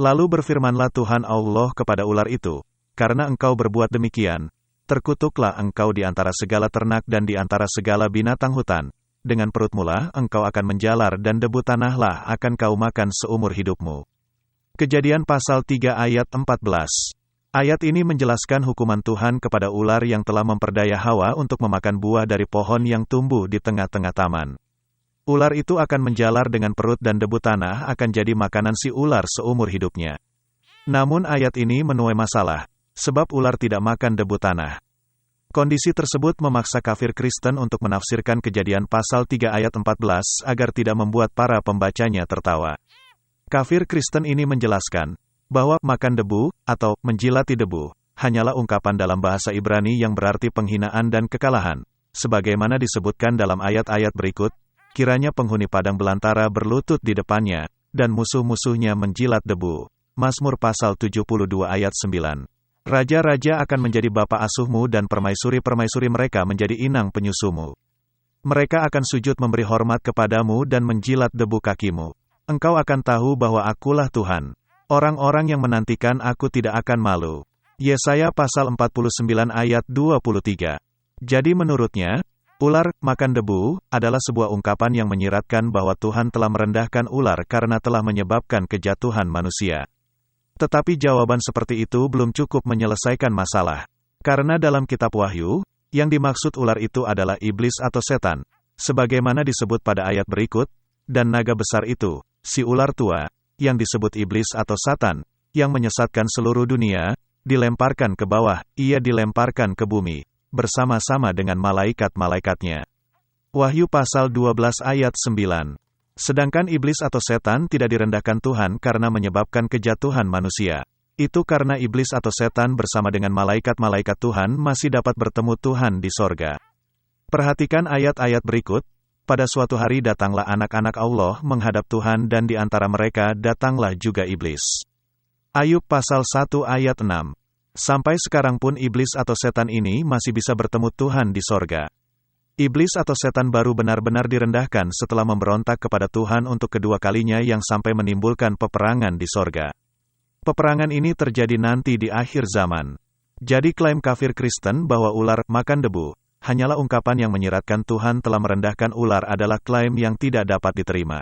Lalu berfirmanlah Tuhan Allah kepada ular itu, karena engkau berbuat demikian, terkutuklah engkau di antara segala ternak dan di antara segala binatang hutan. Dengan perutmu lah engkau akan menjalar dan debu tanahlah akan kau makan seumur hidupmu. Kejadian pasal 3 ayat 14. Ayat ini menjelaskan hukuman Tuhan kepada ular yang telah memperdaya Hawa untuk memakan buah dari pohon yang tumbuh di tengah-tengah taman. Ular itu akan menjalar dengan perut dan debu tanah akan jadi makanan si ular seumur hidupnya. Namun ayat ini menuai masalah, sebab ular tidak makan debu tanah. Kondisi tersebut memaksa kafir Kristen untuk menafsirkan Kejadian pasal 3 ayat 14 agar tidak membuat para pembacanya tertawa. Kafir Kristen ini menjelaskan bahwa makan debu atau menjilati debu hanyalah ungkapan dalam bahasa Ibrani yang berarti penghinaan dan kekalahan. Sebagaimana disebutkan dalam ayat-ayat berikut, kiranya penghuni padang belantara berlutut di depannya, dan musuh-musuhnya menjilat debu. Mazmur pasal 72 ayat 9. Raja-raja akan menjadi bapa asuhmu dan permaisuri-permaisuri mereka menjadi inang penyusumu. Mereka akan sujud memberi hormat kepadamu dan menjilat debu kakimu. Engkau akan tahu bahwa akulah Tuhan. Orang-orang yang menantikan aku tidak akan malu. Yesaya pasal 49 ayat 23. Jadi menurutnya, ular makan debu adalah sebuah ungkapan yang menyiratkan bahwa Tuhan telah merendahkan ular karena telah menyebabkan kejatuhan manusia. Tetapi jawaban seperti itu belum cukup menyelesaikan masalah. Karena dalam kitab Wahyu, yang dimaksud ular itu adalah iblis atau setan, sebagaimana disebut pada ayat berikut, dan naga besar itu, si ular tua, yang disebut iblis atau Satan, yang menyesatkan seluruh dunia, dilemparkan ke bawah, ia dilemparkan ke bumi, bersama-sama dengan malaikat-malaikatnya. Wahyu pasal 12 ayat 9. Sedangkan iblis atau setan tidak direndahkan Tuhan karena menyebabkan kejatuhan manusia. Itu karena iblis atau setan bersama dengan malaikat-malaikat Tuhan masih dapat bertemu Tuhan di sorga. Perhatikan ayat-ayat berikut. Pada suatu hari datanglah anak-anak Allah menghadap Tuhan dan di antara mereka datanglah juga iblis. Ayub pasal 1 ayat 6. Sampai sekarang pun iblis atau setan ini masih bisa bertemu Tuhan di sorga. Iblis atau setan baru benar-benar direndahkan setelah memberontak kepada Tuhan untuk kedua kalinya yang sampai menimbulkan peperangan di sorga. Peperangan ini terjadi nanti di akhir zaman. Jadi klaim kafir Kristen bahwa ular makan debu hanyalah ungkapan yang menyiratkan Tuhan telah merendahkan ular adalah klaim yang tidak dapat diterima.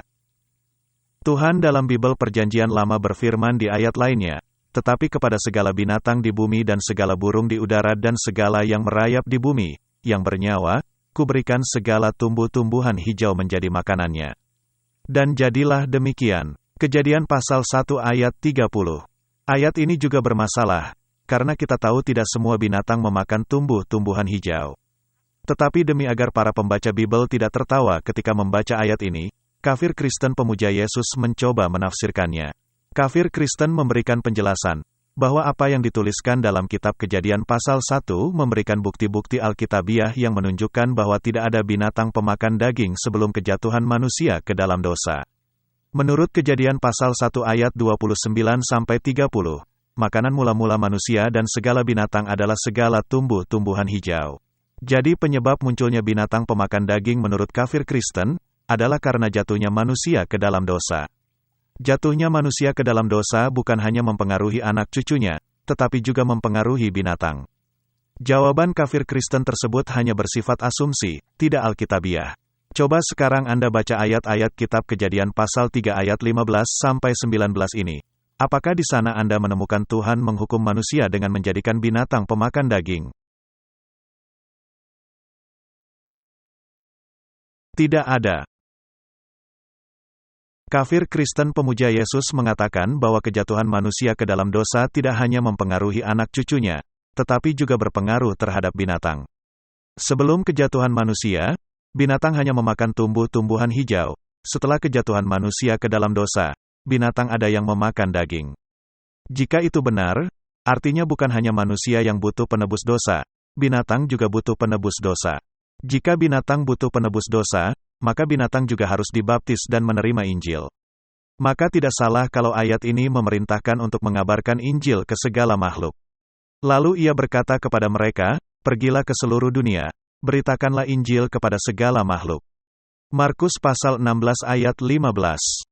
Tuhan dalam Bible Perjanjian Lama berfirman di ayat lainnya, tetapi kepada segala binatang di bumi dan segala burung di udara dan segala yang merayap di bumi, yang bernyawa, kuberikan segala tumbuh-tumbuhan hijau menjadi makanannya. Dan jadilah demikian. Kejadian pasal 1 ayat 30. Ayat ini juga bermasalah, karena kita tahu tidak semua binatang memakan tumbuh-tumbuhan hijau. Tetapi demi agar para pembaca Bible tidak tertawa ketika membaca ayat ini, kafir Kristen pemuja Yesus mencoba menafsirkannya. Kafir Kristen memberikan penjelasan bahwa apa yang dituliskan dalam kitab Kejadian pasal 1 memberikan bukti-bukti Alkitabiah yang menunjukkan bahwa tidak ada binatang pemakan daging sebelum kejatuhan manusia ke dalam dosa. Menurut Kejadian pasal 1 ayat 29-30, makanan mula-mula manusia dan segala binatang adalah segala tumbuh-tumbuhan hijau. Jadi penyebab munculnya binatang pemakan daging menurut kafir Kristen adalah karena jatuhnya manusia ke dalam dosa. Jatuhnya manusia ke dalam dosa bukan hanya mempengaruhi anak cucunya, tetapi juga mempengaruhi binatang. Jawaban kafir Kristen tersebut hanya bersifat asumsi, tidak alkitabiah. Coba sekarang Anda baca ayat-ayat kitab Kejadian pasal 3 ayat 15-19 ini. Apakah di sana Anda menemukan Tuhan menghukum manusia dengan menjadikan binatang pemakan daging? Tidak ada. Kafir Kristen pemuja Yesus mengatakan bahwa kejatuhan manusia ke dalam dosa tidak hanya mempengaruhi anak cucunya, tetapi juga berpengaruh terhadap binatang. Sebelum kejatuhan manusia, binatang hanya memakan tumbuh-tumbuhan hijau. Setelah kejatuhan manusia ke dalam dosa, binatang ada yang memakan daging. Jika itu benar, artinya bukan hanya manusia yang butuh penebus dosa, binatang juga butuh penebus dosa. Jika binatang butuh penebus dosa, maka binatang juga harus dibaptis dan menerima Injil. Maka tidak salah kalau ayat ini memerintahkan untuk mengabarkan Injil ke segala makhluk. Lalu ia berkata kepada mereka, pergilah ke seluruh dunia, beritakanlah Injil kepada segala makhluk. Markus pasal 16 ayat 15.